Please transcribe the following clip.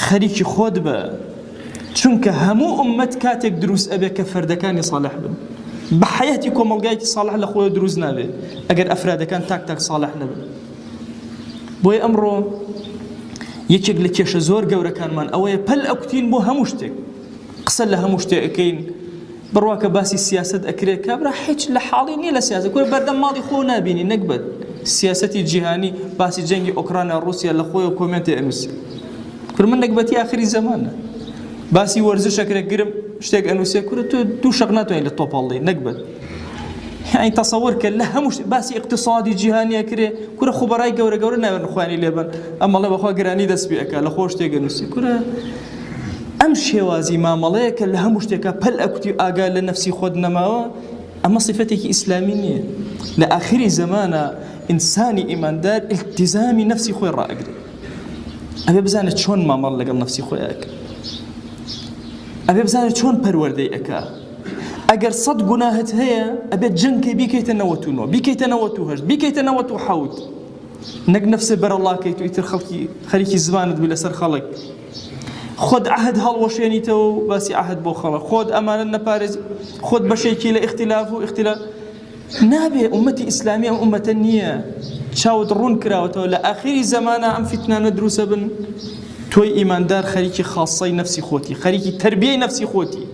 خەریکی خۆت بە، چونکە هەموو ئومەت کاتێک دروست ئەبێ کە فەردەکانی ساڵح بن. بە حەیەتی کۆمەڵگایەکی ساڵح لە خۆی دروست نابێ ئەگەر ئەفرادەکان تاک ساڵح نەبن. بۆیە ئەمڕۆ یەکێک لە کێشە زۆر گەورەکانمان ئەوەیە پەل ئەکوتین بۆ هەموو شتێک، قسە لە هەموو شتێک ئەکەین، بڕواکە باسی سیاست ئەکرێت کابرا هیچ لە حاڵی نییە لە سیاست، کۆ بەردەم ماڵی خۆ نابینی نەکبەت سیاسەتی جیهانی باسی جەنگی ئۆکراینە ڕووسیا لە خۆی کۆمنتێ ئەنووسی کور من نەکبەتی آخری زەمانە، باسی وەرزشەکرێک گرم شتێک ئەنووسێ کورە تۆ دوو شەق ناتوانین لە تۆپەڵی نەکبەت. یعنی تەسەوور کە لە هەموو باسی اقتصادی جیهانیە کرێ کورە خوبەڕای گەورە ناوێن خوانی لێبن ئەمەڵێ بەخوا گرانی دەست پێ ئەکا لە خۆ شتێک ئەنووسی کورە ئەم شێوازی مامەڵەیە کە لە هەموو شتێکە پەل ئەکوتی ئاگا لە نەفسی خۆت نەماوە، ئەمە صفەتێکی ئیسلامی نییە. لە ئاخری زەمانە ئینسانی ئیماندار التزامی نەفسی خۆی ڕائەگرێت، ئەبێ بزانێت چۆن مامەڵ لەگەڵ نەفسی خۆی ئەکە، ئەبێ بزانێت چۆن پەروەردەی ئەکا. ئەگەر 100 گوناهت هەیە ئەبێت جەنگکەی بیکەیتە 99 بیکەیتە 98 بیکەیتە 97 نەک نەفسێ بەرەڵاکەیت و ئیتر خەریکی زبانت بی لەسەر خەڵک، خۆت عهد هەڵوەشێنیتەوە و باسی عهد بۆ خەڵک، خۆت ئەمانە نەپارێزی، خۆت بەشێکی لە اختلاف و اختلاف نابێ. ئومەتی ئیسلامی ئەم ئومەتە نییە، چاوت ڕوون کراوەتەوە لە ئاخری زەمانە ئەم فیتنانە دروسە بن، تۆی ئیماندار خەریکی خاصەی نەفسی خۆتی، خەریکی تەربیەی نەفسی خۆتی.